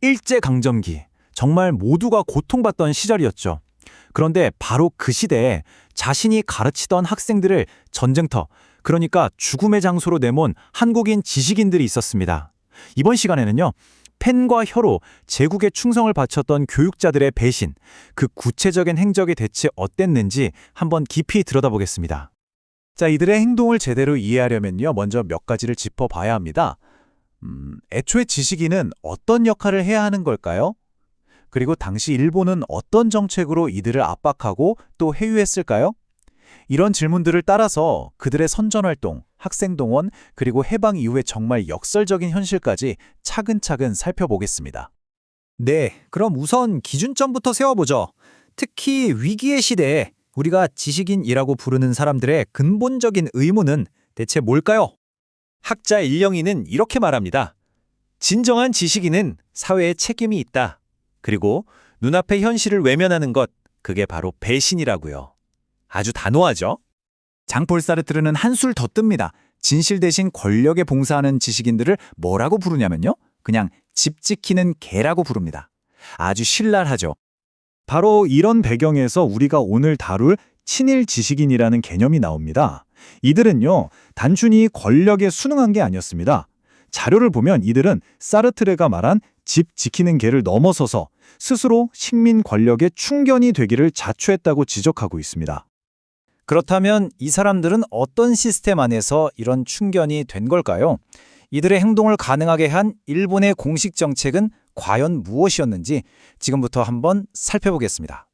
일제강점기, 정말 모두가 고통받던 시절이었죠. 그런데 바로 그 시대에 자신이 가르치던 학생들을 전쟁터, 그러니까 죽음의 장소로 내몬 한국인 지식인들이 있었습니다. 이번 시간에는요, 펜과 혀로 제국에 충성을 바쳤던 교육자들의 배신, 그 구체적인 행적이 대체 어땠는지 한번 깊이 들여다보겠습니다. 자, 이들의 행동을 제대로 이해하려면요, 먼저 몇 가지를 짚어봐야 합니다. 애초에 지식인은 어떤 역할을 해야 하는 걸까요? 그리고 당시 일본은 어떤 정책으로 이들을 압박하고 또 회유했을까요? 이런 질문들을 따라서 그들의 선전활동, 학생동원, 그리고 해방 이후의 정말 역설적인 현실까지 차근차근 살펴보겠습니다. 네, 그럼 우선 기준점부터 세워보죠. 특히 위기의 시대에 우리가 지식인이라고 부르는 사람들의 근본적인 의무는 대체 뭘까요? 학자 일령이는 이렇게 말합니다. 진정한 지식인은 사회에 책임이 있다. 그리고 눈앞의 현실을 외면하는 것, 그게 바로 배신이라고요. 아주 단호하죠? 장폴 사르트르는 한술 더 뜹니다. 진실 대신 권력에 봉사하는 지식인들을 뭐라고 부르냐면요. 그냥 집 지키는 개라고 부릅니다. 아주 신랄하죠. 바로 이런 배경에서 우리가 오늘 다룰 친일 지식인이라는 개념이 나옵니다. 이들은요, 단순히 권력에 순응한 게 아니었습니다. 자료를 보면 이들은 사르트르가 말한 집 지키는 개를 넘어서서 스스로 식민 권력의 충견이 되기를 자초했다고 지적하고 있습니다. 그렇다면 이 사람들은 어떤 시스템 안에서 이런 충견이 된 걸까요? 이들의 행동을 가능하게 한 일본의 공식 정책은 과연 무엇이었는지 지금부터 한번 살펴보겠습니다.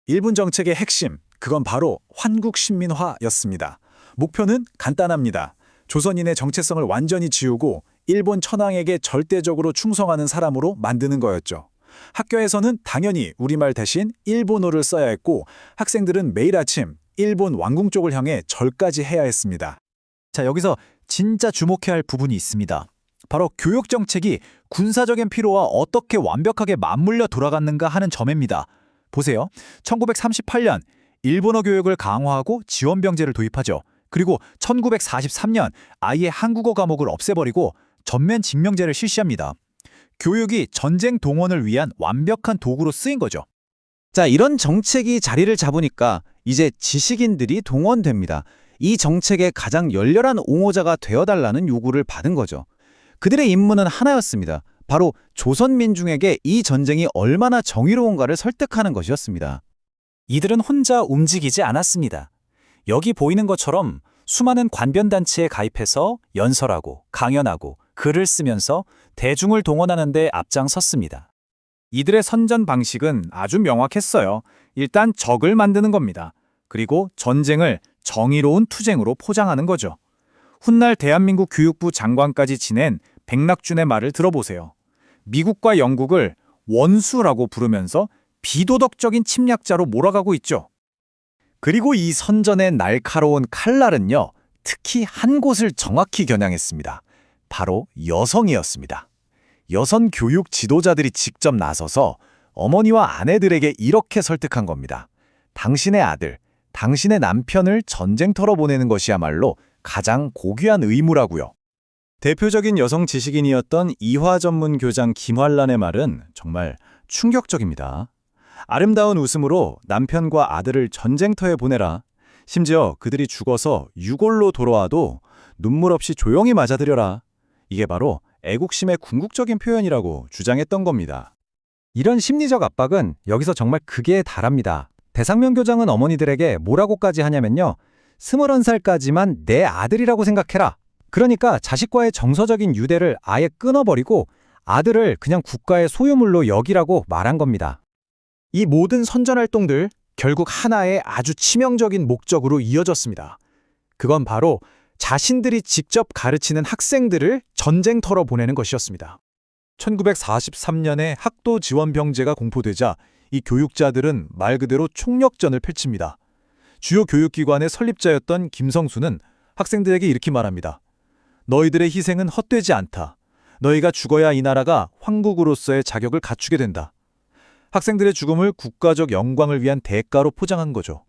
일본 정책의 핵심, 그건 바로 환국신민화였습니다. 목표는 간단합니다. 조선인의 정체성을 완전히 지우고 일본 천황에게 절대적으로 충성하는 사람으로 만드는 거였죠. 학교에서는 당연히 우리말 대신 일본어를 써야 했고 학생들은 매일 아침 일본 왕궁 쪽을 향해 절까지 해야 했습니다. 자, 여기서 진짜 주목해야 할 부분이 있습니다. 바로 교육 정책이 군사적인 필요와 어떻게 완벽하게 맞물려 돌아갔는가 하는 점입니다. 보세요. 1938년 일본어 교육을 강화하고 지원병제를 도입하죠. 그리고 1943년 아예 한국어 과목을 없애버리고 전면 직명제를 실시합니다. 교육이 전쟁 동원을 위한 완벽한 도구로 쓰인 거죠. 자, 이런 정책이 자리를 잡으니까 이제 지식인들이 동원됩니다. 이 정책의 가장 열렬한 옹호자가 되어달라는 요구를 받은 거죠. 그들의 임무는 하나였습니다. 바로 조선 민중에게 이 전쟁이 얼마나 정의로운가를 설득하는 것이었습니다. 이들은 혼자 움직이지 않았습니다. 여기 보이는 것처럼 수많은 관변단체에 가입해서 연설하고 강연하고 글을 쓰면서 대중을 동원하는 데 앞장섰습니다. 이들의 선전 방식은 아주 명확했어요. 일단 적을 만드는 겁니다. 그리고 전쟁을 정의로운 투쟁으로 포장하는 거죠. 훗날 대한민국 교육부 장관까지 지낸 백낙준의 말을 들어보세요. 미국과 영국을 원수라고 부르면서 비도덕적인 침략자로 몰아가고 있죠. 그리고 이 선전의 날카로운 칼날은요, 특히 한 곳을 정확히 겨냥했습니다. 바로 여성이었습니다. 여성 교육 지도자들이 직접 나서서 어머니와 아내들에게 이렇게 설득한 겁니다. 당신의 아들, 당신의 남편을 전쟁터로 보내는 것이야말로 가장 고귀한 의무라고요. 대표적인 여성 지식인이었던 이화 전문 교장 김환란의 말은 정말 충격적입니다. 아름다운 웃음으로 남편과 아들을 전쟁터에 보내라. 심지어 그들이 죽어서 유골로 돌아와도 눈물 없이 조용히 맞아들여라. 이게 바로 애국심의 궁극적인 표현이라고 주장했던 겁니다. 이런 심리적 압박은 여기서 정말 극에 달합니다. 대상면 교장은 어머니들에게 뭐라고까지 하냐면요. 21살까지만 내 아들이라고 생각해라. 그러니까 자식과의 정서적인 유대를 아예 끊어버리고 아들을 그냥 국가의 소유물로 여기라고 말한 겁니다. 이 모든 선전활동들 결국 하나의 아주 치명적인 목적으로 이어졌습니다. 그건 바로 자신들이 직접 가르치는 학생들을 전쟁터로 보내는 것이었습니다. 1943년에 학도 지원병제가 공포되자 이 교육자들은 말 그대로 총력전을 펼칩니다. 주요 교육기관의 설립자였던 김성수는 학생들에게 이렇게 말합니다. 너희들의 희생은 헛되지 않다. 너희가 죽어야 이 나라가 황국으로서의 자격을 갖추게 된다. 학생들의 죽음을 국가적 영광을 위한 대가로 포장한 거죠.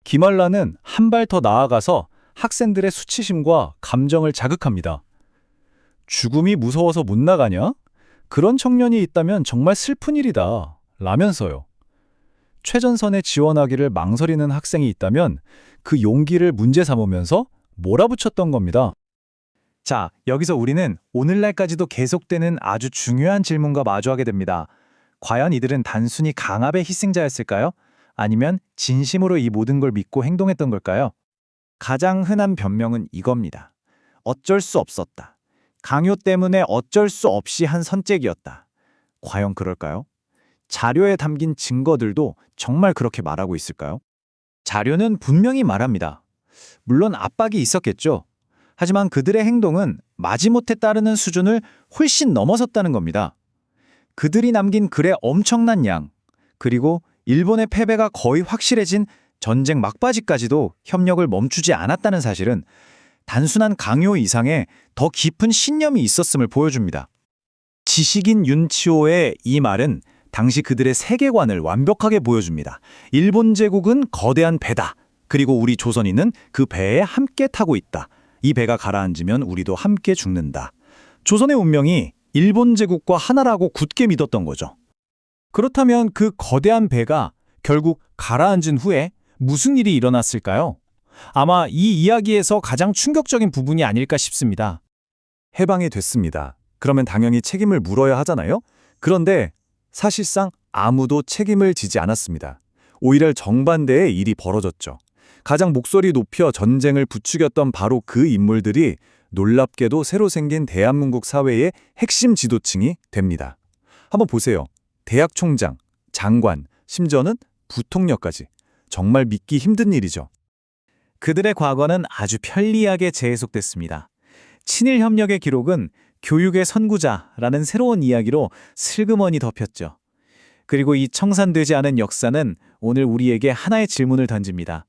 김환란은 한 발 더 나아가서 학생들의 수치심과 감정을 자극합니다. 죽음이 무서워서 못 나가냐? 그런 청년이 있다면 정말 슬픈 일이다. 라면서요. 최전선에 지원하기를 망설이는 학생이 있다면 그 용기를 문제 삼으면서 몰아붙였던 겁니다. 자, 여기서 우리는 오늘날까지도 계속되는 아주 중요한 질문과 마주하게 됩니다. 과연 이들은 단순히 강압의 희생자였을까요? 아니면 진심으로 이 모든 걸 믿고 행동했던 걸까요? 가장 흔한 변명은 이겁니다. 어쩔 수 없었다. 강요 때문에 어쩔 수 없이 한 선택이었다. 과연 그럴까요? 자료에 담긴 증거들도 정말 그렇게 말하고 있을까요? 자료는 분명히 말합니다. 물론 압박이 있었겠죠. 하지만 그들의 행동은 마지못해 따르는 수준을 훨씬 넘어섰다는 겁니다. 그들이 남긴 글의 엄청난 양, 그리고 일본의 패배가 거의 확실해진 전쟁 막바지까지도 협력을 멈추지 않았다는 사실은 단순한 강요 이상의 더 깊은 신념이 있었음을 보여줍니다. 지식인 윤치호의 이 말은 당시 그들의 세계관을 완벽하게 보여줍니다. 일본 제국은 거대한 배다. 그리고 우리 조선인은 그 배에 함께 타고 있다. 이 배가 가라앉으면 우리도 함께 죽는다. 조선의 운명이 일본 제국과 하나라고 굳게 믿었던 거죠. 그렇다면 그 거대한 배가 결국 가라앉은 후에 무슨 일이 일어났을까요? 아마 이 이야기에서 가장 충격적인 부분이 아닐까 싶습니다. 해방이 됐습니다. 그러면 당연히 책임을 물어야 하잖아요? 그런데 사실상 아무도 책임을 지지 않았습니다. 오히려 정반대의 일이 벌어졌죠. 가장 목소리 높여 전쟁을 부추겼던 바로 그 인물들이 놀랍게도 새로 생긴 대한민국 사회의 핵심 지도층이 됩니다. 한번 보세요. 대학 총장, 장관, 심지어는 부통령까지. 정말 믿기 힘든 일이죠. 그들의 과거는 아주 편리하게 재해석됐습니다. 친일 협력의 기록은 교육의 선구자라는 새로운 이야기로 슬그머니 덮였죠. 그리고 이 청산되지 않은 역사는 오늘 우리에게 하나의 질문을 던집니다.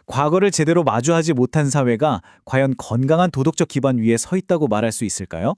과거를 제대로 마주하지 못한 사회가 과연 건강한 도덕적 기반 위에 서 있다고 말할 수 있을까요?